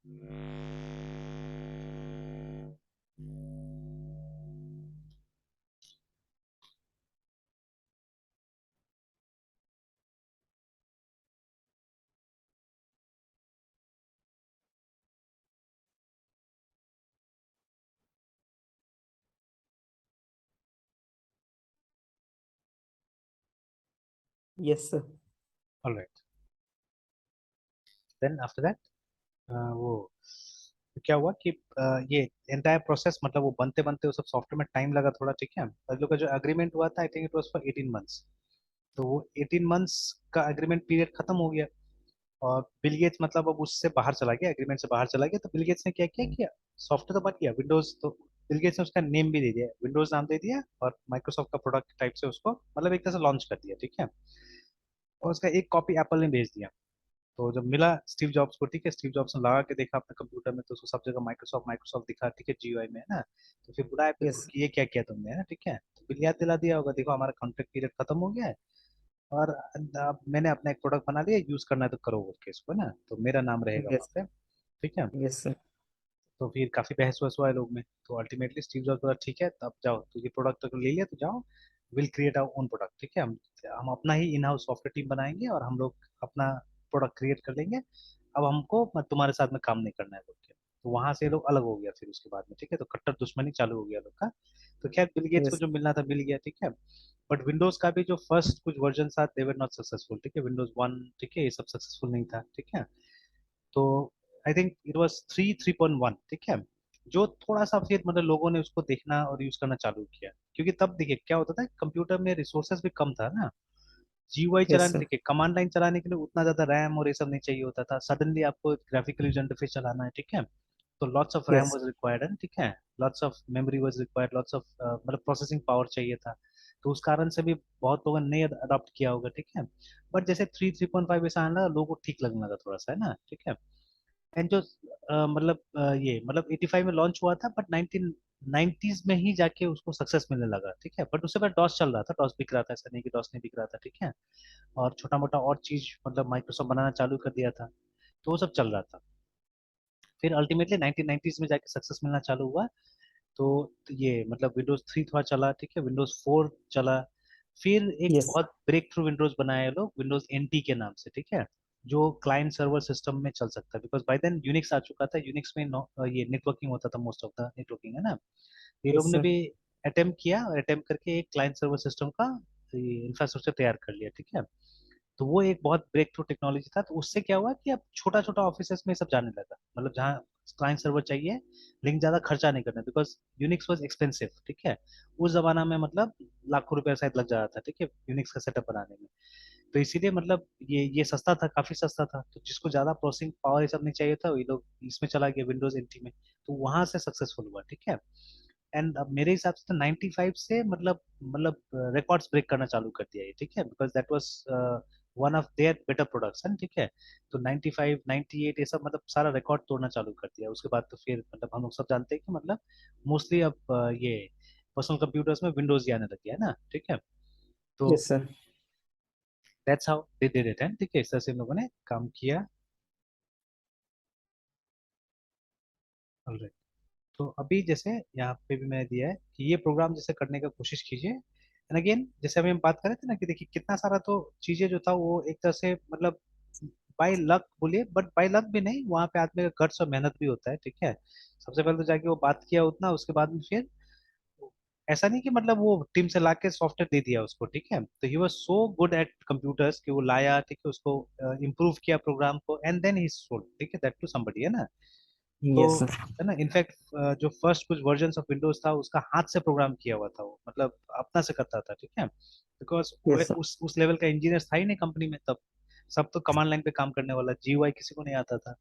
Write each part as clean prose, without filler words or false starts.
Yes sir. Alright, then after that वो क्या हुआ कि ये एंटायर प्रोसेस मतलब वो बनते बनते वो सब सॉफ्टवेयर में टाइम लगा थोड़ा, ठीक है। और लोग का जो अग्रीमेंट हुआ था, I think it was for 18 months. तो वो 18 मंथ्स का अग्रीमेंट पीरियड खत्म हो गया, और बिल गेट्स मतलब अब उससे बाहर चला गया, एग्रीमेंट से बाहर चला गया। तो बिल गेट्स ने क्या किया कि सॉफ्टवेयर तो बन गया विंडोज, तो बिल गेट्स ने उसका नेम भी दे दिया, विंडोज नाम दे दिया, और माइक्रोसॉफ्ट का प्रोडक्ट टाइप से उसको मतलब एक तरह से लॉन्च कर दिया, ठीक है। और उसका एक कॉपी एप्पल ने भेज दिया। तो जब मिला स्टीव जॉब्स को, ठीक है, स्टीव जॉब्स ने लगा के देखा अपने कंप्यूटर में, तो उसको सब जगह माइक्रोसॉफ्ट माइक्रोसॉफ्ट दिखा, ठीक है, जीयूआई में, है ना। तो फिर बुलाया बिल को यस। कि ये क्या किया तुमने, है ना, ठीक है। तो बिल याद दिला दिया होगा, देखो हमारा कॉन्ट्रैक्ट पीरियड खत्म हो गया है, और अब मैंने अपना एक प्रोडक्ट बना लिया, यूज करना है तो करो करके इसको ना, तो मेरा नाम रहेगा वहाँ यस। पे, ठीक है। Yes sir. तो फिर काफी बहस वहस हुआ है लोग में, तो अल्टीमेटली स्टीव जॉब्स बोला ठीक है, तब जाओ, तो ये प्रोडक्ट तो ले लिया, तो जाओ, will create our own product, ठीक है। हम अपना ही इन हाउस सॉफ्टवेयर टीम बनाएंगे, और हम लोग अपना प्रोडक्ट क्रिएट कर लेंगे। अब हमको तुम्हारे साथ में काम नहीं करना है, लोग के। तो वहां से ये लोग अलग हो गया फिर उसके बाद में, ठीक है। तो कट्टर दुश्मनी चालू हो गया लोग का। तो खैर बिल गेट्स को यस। जो मिलना था मिल गया, ठीक है। बट विंडोज का भी जो फर्स्ट कुछ वर्जन था, दे वर नॉट सक्सेसफुल, ठीक है। विंडोज 1, ठीक है, ये सब सक्सेसफुल नहीं था, ठीक है। तो आई थिंक इट वाज 3.1, ठीक है। जो थोड़ा सा फिर मतलब लोगों ने उसको देखना और यूज करना चालू किया, क्योंकि तब देखिए क्या होता था, कंप्यूटर में रिसोर्सेज भी कम था ना। जीयूआई यस चलाने, सर। देखिए कमांड लाइन चलाने के लिए उतना ज्यादा रैम और ये सब नहीं चाहिए होता था, सडनली आपको ग्राफिकल यूजर इंटरफेस चलाना है, ठीक है। तो lots of RAM yes. Was required, ठीक है। Lots of memory was required, lots of मतलब प्रोसेसिंग पावर चाहिए था। तो उस कारण से भी बहुत लोगों ने नहीं अडॉप्ट किया होगा, ठीक है। बट जैसे 3.5 ऐसा आना, लोगों को ठीक लगने लगा थोड़ा सा, है ना, ठीक है। एंड जो मतलब ये मतलब 85 में लॉन्च हुआ था, बट 1990s में ही जाके उसको सक्सेस मिलने लगा, ठीक है। बट उससे पहले डॉस चल रहा था, डॉस बिक रहा था, ऐसा नहीं कि डॉस नहीं बिक रहा था, ठीक है। और छोटा मोटा और चीज मतलब माइक्रोसॉफ्ट बनाना चालू कर दिया था, तो वो सब चल रहा था। फिर अल्टीमेटली 1990s में जाके सक्सेस मिलना चालू हुआ। तो ये मतलब विंडोज 3 थोड़ा चला, ठीक है, विंडोज 4 चला। फिर एक यस। बहुत ब्रेक थ्रू विंडोज बनाए लोग, विंडोज एनटी के नाम से, ठीक है। जो क्लाइंट सर्वर सिस्टम में चल सकता है, बिकॉज बाय देन यूनिक्स आ चुका था, यूनिक्स में ये नेटवर्किंग होता था, मोस्ट ऑफ द नेटवर्किंग, है ना। ये लोग यस ने सर। भी अटेम्प्ट किया, और अटेम्प्ट करके एक क्लाइंट सर्वर सिस्टम का इंफ्रास्ट्रक्चर तैयार कर लिया, ठीक है। तो वो एक बहुत ब्रेक थ्रू टेक्नोलॉजी था। तो उससे क्या हुआ कि अब छोटा छोटा ऑफिसेस में सब जाने लगा, मतलब जहाँ क्लाइंट सर्वर चाहिए, लेकिन ज्यादा खर्चा नहीं करना, बिकॉज यूनिक्स वाज एक्सपेंसिव, ठीक है। उस जमाना में मतलब लाखों रुपया शायद लग जाता था, ठीक है, यूनिक्स का सेटअप बनाने में। तो इसीलिए मतलब ये सस्ता था, काफी सस्ता था, तो जिसको ज्यादा प्रोसेसिंग पावर ये सब नहीं चाहिए था, वही लोग इसमें चला गया, विंडोज एनटी में। तो वहां से सक्सेसफुल हुआ, ठीक है। एंड अब मेरे हिसाब से तो 95 से मतलब रिकॉर्ड्स ब्रेक करना चालू कर दिया ये, ठीक है, because that was one of their better production, ठीक है। तो 95 98 ये सब मतलब सारा रिकॉर्ड तोड़ना चालू कर दिया। उसके बाद तो फिर मतलब हम लोग सब जानते हैं कि मतलब मोस्टली अब ये पर्सनल कंप्यूटर्स में विंडोज ही आने लग गया है ना, ठीक है। तो yes sir. That's how they did it, ठीक है, इस तरह से इन लोगों ने काम किया। Alright. तो अभी जैसे यहाँ पे भी मैंने दिया है कि ये प्रोग्राम जैसे करने का कोशिश कीजिए, एंड अगेन जैसे अभी हम बात कर रहे थे ना कि देखिए कितना सारा तो चीजें जो था वो एक तरह से मतलब बाय लक बोलिए, बट बाय लक भी नहीं, वहां पे आदमी का guts और मेहनत भी होता है, ठीक है। सबसे पहले तो जाके वो बात किया उतना, उसके बाद में फिर ऐसा नहीं कि मतलब वो टीम से लाके सॉफ्टवेयर दे दिया उसको, ठीक है। तो he was so good at computers कि वो लाया, ठीक है, उसको इम्प्रूव किया प्रोग्राम को, एंड देन ही सोल्ड, ठीक है, दैट टू समबडी, है ना। तो यस सर। है ना, इनफैक्ट जो फर्स्ट कुछ वर्जन ऑफ विंडोज था उसका हाथ से प्रोग्राम किया हुआ था वो, मतलब अपना से करता था, ठीक है। Because yes sir. उस लेवल का इंजीनियर था ही नहीं कंपनी में तब। सब तो कमांड लाइन पे काम करने वाला, जीयूआई किसी को नहीं आता था।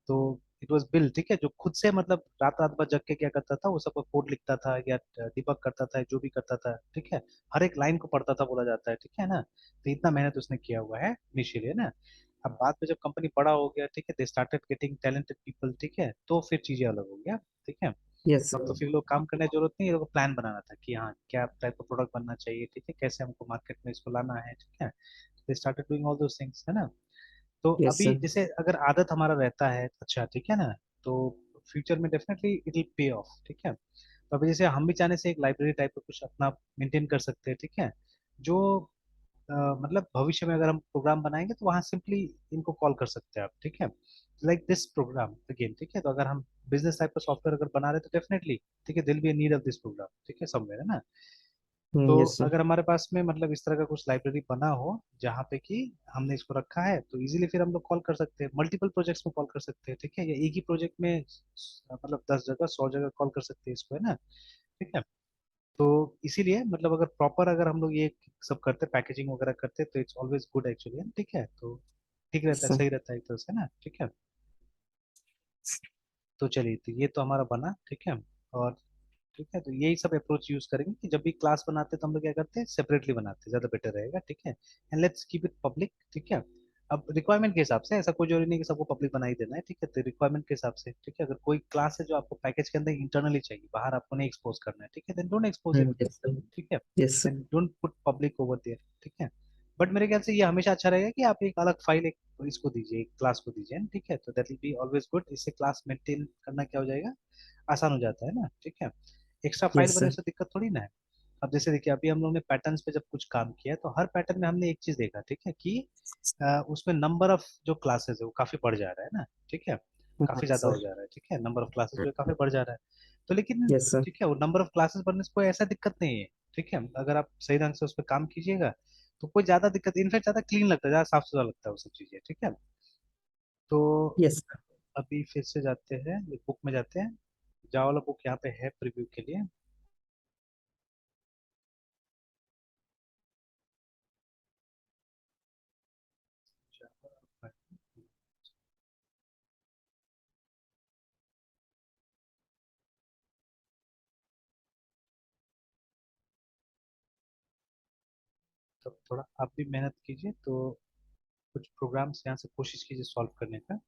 तो इट वाज बिल्ड, ठीक है, जो खुद से मतलब रात रात भर जग के क्या करता था, वो सब कोड लिखता था या डिबग करता था, जो भी करता था, ठीक है। हर एक लाइन को पढ़ता था बोला जाता है, ठीक है ना। तो इतना मेहनत उसने किया हुआ है इनिशियली, है ना। अब बाद में जब कंपनी बड़ा हो गया, ठीक है, they started getting talented people, ठीक है, तो फिर चीजें अलग हो गया, ठीक है। यस तब तो सर। फिर लोग काम करने की जरूरत नहीं, ये लोग प्लान बनाना था कि हाँ क्या टाइप का प्रोडक्ट बनना चाहिए, ठीक है, कैसे हमको मार्केट में इसको लाना है, ठीक है। They started doing all those things, है ना। तो Yes, अभी sir. जैसे अगर आदत हमारा रहता है अच्छा, ठीक है ना, तो फ्यूचर में definitely it will pay of, ठीक है। तो अभी जैसे हम भी चाहने से एक लाइब्रेरी टाइप का कुछ अपना मेंटेन कर सकते हैं, ठीक है, जो मतलब भविष्य में अगर हम प्रोग्राम बनाएंगे तो वहाँ सिंपली इनको कॉल कर सकते हैं आप, ठीक है, लाइक दिस प्रोग्राम अगेन, ठीक है। तो अगर हम बिजनेस टाइप का सॉफ्टवेयर अगर बना रहे हैं तो डेफिनेटली, ठीक है, there'll be need of this program, ठीक है, समवेयर, है ना। तो Yes, sir. अगर हमारे पास में मतलब इस तरह का कुछ लाइब्रेरी बना हो जहाँ पे कि हमने इसको रखा है, तो इजीली फिर हम लोग कॉल कर सकते हैं, मल्टीपल प्रोजेक्ट्स में कॉल कर सकते हैं, ठीक है, या एक ही प्रोजेक्ट में मतलब 10 जगह 100 जगह कॉल कर सकते हैं इसको, है ना, ठीक है। तो इसीलिए मतलब अगर प्रॉपर अगर हम लोग ये सब करते पैकेजिंग वगैरह करते तो इट्स ऑलवेज गुड एक्चुअली, ठीक है। तो ठीक रहता Yes, है, sir. सही रहता है एक तरह से ना, ठीक है। तो चलिए, तो ये तो हमारा बना, ठीक है। और ठीक है, तो यही सब अप्रोच यूज करेंगे कि जब भी क्लास बनाते हैं तो हम लोग क्या करते हैं, सेपरेटली बनाते हैं, ज्यादा बेटर रहेगा, ठीक है। And let's keep it public, ठीक है। अब रिक्वायरमेंट के हिसाब से, ऐसा कोई जरूरी नहीं कि सबको पब्लिक बना ही देना है, ठीक है, तो रिक्वायरमेंट के हिसाब से, ठीक है, अगर कोई क्लास है जो आपको पैकेज के अंदर इंटरनली चाहिए, बाहर आपको नहीं एक्सपोज करना है, ठीक है, then don't expose it, Yes, sir. ठीक है, Yes, sir. And don't put public over there, ठीक है। बट मेरे ख्याल से ये हमेशा अच्छा रहेगा कि आप एक अलग फाइल एक इसको दीजिए, एक क्लास को दीजिए, ठीक है, तो that will be always good, इससे क्लास मेंटेन करना क्या हो जाएगा, आसान हो जाता है ना, ठीक है। एक्स्ट्रा फाइल Yes, बनने sir. से दिक्कत थोड़ी ना है। अब जैसे देखिए, अभी हम लोग ने पैटर्न्स पे जब कुछ काम किया तो हर पैटर्न में हमने एक चीज देखा, ठीक है, कि उसमें नंबर ऑफ जो क्लासेस है वो काफी बढ़ जा रहा है ना, ठीक है, काफी Yes, ज्यादा sir. हो जा रहा है, ठीक है, नंबर ऑफ क्लासेस जो है काफी बढ़ जा रहा है। तो लेकिन Yes, sir. ठीक है, वो नंबर ऑफ क्लासेस बढ़ने से कोई ऐसा दिक्कत नहीं है, ठीक है, अगर आप सही ढंग से उस पर काम कीजिएगा तो कोई ज्यादा दिक्कत, इनफैक्ट ज्यादा क्लीन लगता है, ज्यादा साफ सुथरा लगता है वो सब चीजें, ठीक है। तो Yes, sir. अभी फिर से जाते हैं, बुक में जाते हैं, जावा वाला बुक यहाँ पे है प्रीव्यू के लिए। तो थोड़ा आप भी मेहनत कीजिए, तो कुछ प्रोग्राम्स यहाँ से कोशिश कीजिए सॉल्व करने का।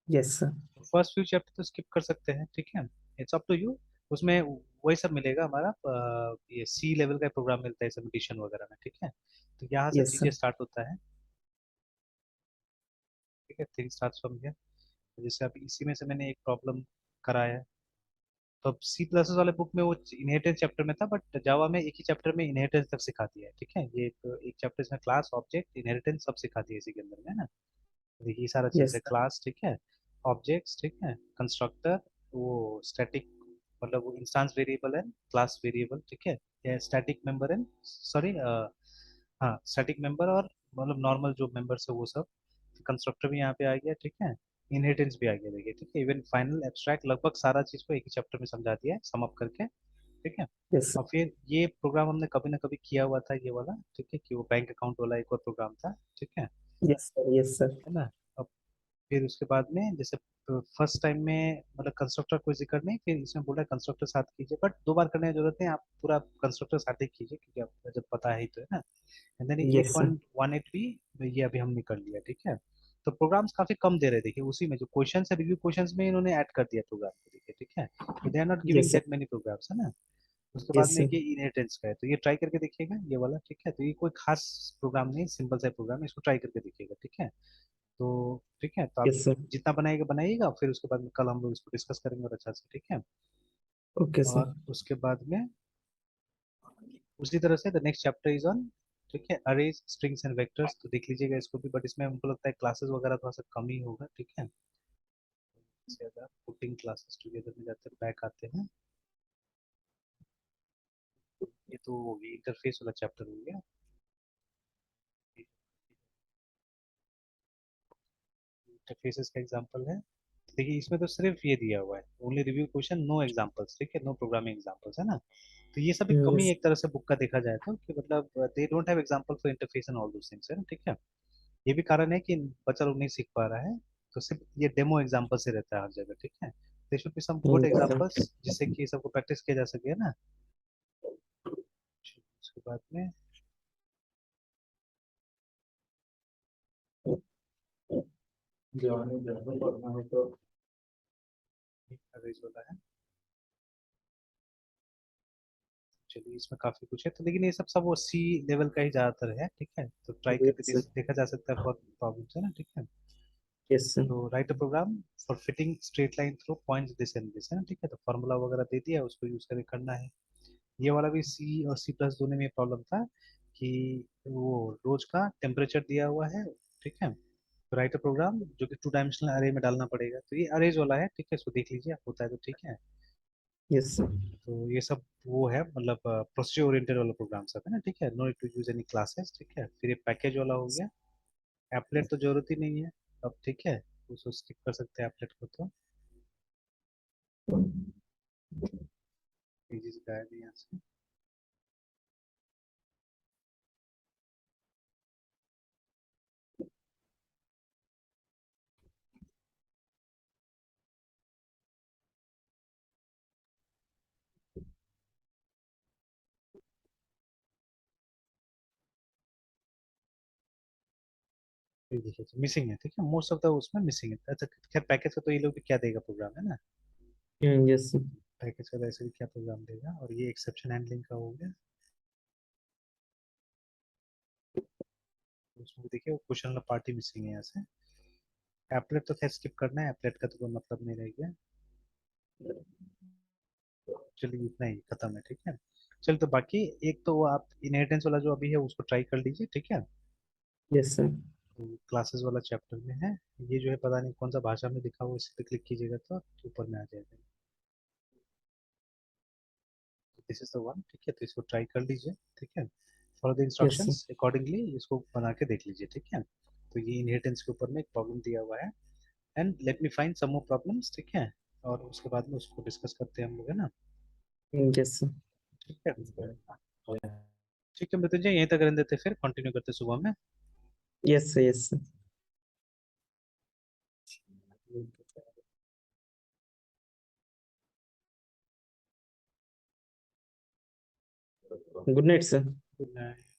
Yes, sir. First few chapter तो स्किप कर सकते हैं, ठीक है, इट्स अप टू यू। उसमें वही सब मिलेगा हमारा, ये सी लेवल का प्रोग्राम मिलता है सब एडिशन वगैरह में, ठीक है। तो यहाँ से Yes, चीजें sir. स्टार्ट होता है, ठीक है, थिंग स्टार्ट फ्रॉम हियर। जैसे अभी इसी में से मैंने एक प्रॉब्लम कराया है। तो अब सी प्लस वाले बुक में वो इनहेरिटेंस चैप्टर में था, बट जावा में एक ही चैप्टर में इनहेरिटेंस तक सिखा दिया है, ठीक है, ये एक चैप्टर इसमें क्लास ऑब्जेक्ट इनहेरिटेंस सब सिखा दिया है इसी के अंदर में, है ना। देखिए ये सारा चीज Yes, है, sir. क्लास, ठीक है, ऑब्जेक्ट्स, ठीक है, कंस्ट्रक्टर, वो स्टैटिक, मतलब वो इंस्टेंस वेरिएबल है, क्लास वेरिएबल, ठीक है, या स्टैटिक मेंबर है, सॉरी, हाँ स्टैटिक मेंबर, और मतलब नॉर्मल जो मेंबर्स है वो सब, कंस्ट्रक्टर भी यहाँ पे आ गया, ठीक है, इनहेरिटेंस भी आ गया, देखिए, ठीक है, इवन फाइनल एब्स्ट्रैक्ट लगभग सारा चीज को एक ही चैप्टर में समझा दिया है, सम अप करके, ठीक है। Yes, sir. और फिर ये प्रोग्राम हमने कभी ना कभी किया हुआ था, ये वाला, ठीक है, कि वो बैंक अकाउंट वाला एक और प्रोग्राम था, ठीक Yes, sir. Yes, sir. है ना। फिर उसके बाद में जैसे फर्स्ट टाइम में मतलब कंस्ट्रक्टर कोई जिक्र नहीं, फिर इसमें बोला कंस्ट्रक्टर साथ कीजिए, बट 2 बार करने की जरूरत नहीं, आप पूरा कंस्ट्रक्टर साथ ही कीजिए क्योंकि आपको जब पता है ही तो, है ना। And then Yes, sir. 8118 भी ये अभी हमने कर लिया, ठीक है। तो प्रोग्राम्स काफी कम दे रहे, देखिए उसी में जो क्वेश्चंस है, रिव्यू क्वेश्चंस में इन्होंने ऐड कर दिया प्रोग्राम को, देखिए, ठीक है, they are not giving Yes, sir. That many programs, है ना। उसके बाद Yes, में sir. कि इनहेरिटेंस का है, तो ये ट्राई करके देखिएगा ये वाला, ठीक है, तो ये कोई खास प्रोग्राम नहीं, सिंपल सा प्रोग्राम है, इसको ट्राई करके देखिएगा, ठीक है। तो ठीक है, तो आप Yes, sir. जितना बनाएगा बनाइएगा, फिर उसके बाद में कल हम लोग इसको डिस्कस करेंगे और अच्छा से, ठीक है। Okay, sir. और उसके बाद में उसी तरह से the next chapter is on, ठीक है, अरेज स्ट्रिंग्स एंड वेक्टर्स, तो देख लीजिएगा इसको भी, बट इसमें हमको लगता है क्लासेस वगैरह थोड़ा सा कम ही होगा, ठीक है। पुटिंग क्लासेस टुगेदर में जाते हैं, बैक आते हैं, ये तो इंटरफेस वाला चैप्टर हो गया। इंटरफेसेस का एग्जांपल है, देखिए इसमें तो सिर्फ ये दिया हुआ है, only review question, no examples, ठीक है, नो प्रोग्रामिंग एग्जांपल्स, है ना। तो ये सब एक कमी Yes. है एक तरह से बुक का, देखा जाए तो, कि मतलब they don't have example for interface and all those things, है ना, ठीक है। ये भी कारण है कि बच्चा लोग नहीं सीख पा रहा है, तो सिर्फ ये डेमो एग्जांपल से रहता है हर जगह, ठीक है। They should be some good Yes, sir. Examples जिससे कि सबको प्रैक्टिस किया जा सके, है ना। उसके बाद में जाने जाने पड़ना है तो अरेज वाला है, चलिए इसमें काफी कुछ है, तो लेकिन ये सब सब वो सी लेवल का ही ज्यादातर है, ठीक है, तो ट्राई करके Yes, sir. देखा जा सकता है फॉर प्रॉब्लम्स, है ना, ठीक है। Yes, sir. तो write a program for fitting straight line through points this and this, है ना, ठीक है, तो फार्मूला वगैरह दे दिया, उसको यूज करके करना है। ये वाला भी सी और सी प्लस दोनों में प्रॉब्लम था कि वो रोज का टेम्परेचर दिया हुआ है, ठीक है, तो राइट अ प्रोग्राम जो कि 2 डायमेंशनल अरे में डालना पड़ेगा, तो ये अरेज वाला है, ठीक है, इसको देख लीजिए, आप होता है तो ठीक है। Yes, sir. तो ये सब वो है, मतलब प्रोसीजर ओरिएंटेड वाला प्रोग्राम सब है ना, ठीक है, no need to use any classes, ठीक है। फिर ये पैकेज वाला हो गया, एप्लेट तो जरूरत ही नहीं है अब, ठीक है, उसको स्किप कर सकते हैं एप्लेट को, तो पेजेस गायब है यहाँ से। ये देखिए मिसिंग है, ठीक है, मोस्ट ऑफ द उसमें मिसिंग है। अच्छा खैर पैकेज का तो ये लोग भी क्या देगा प्रोग्राम, है ना, Yes, sir. पैकेज का तो ऐसे भी क्या प्रोग्राम देगा। और ये एक्सेप्शन हैंडलिंग का हो गया, उसमें भी देखिए वो क्वेश्चन पार्टी मिसिंग है यहाँ से। एप्लेट तो खैर स्किप करना है, एप्लेट का तो कोई मतलब नहीं रह गया। चलिए इतना ही खत्म है, ठीक है। चल तो बाकी एक तो वो आप इनहेरिटेंस वाला जो अभी है उसको ट्राई कर लीजिए, ठीक है, Yes, sir. तो क्लासेस वाला चैप्टर में है। ये जो है पता नहीं कौन सा भाषा में लिखा हुआ, इस पे क्लिक कीजिएगा तो ऊपर में आ जाएगा, दिस इज द वन, ठीक है, तो इसको ट्राई कर लीजिए, ठीक है, follow the Yes, sir. Instructions accordingly इसको बना के देख लीजिए, ठीक है। तो ये इनहेरिटेंस के ऊपर में एक प्रॉब्लम दिया हुआ है, and let me find some more problems, ठीक है, और उसके बाद में उसको डिस्कस करते हैं हम लोग, है ना, Yes, sir. ठीक है। ठीक है मृत्युंजय, यहीं तक रहने देते, फिर कंटिन्यू करते सुबह में। Yes, sir. Yes, sir. Good night, sir. Good night.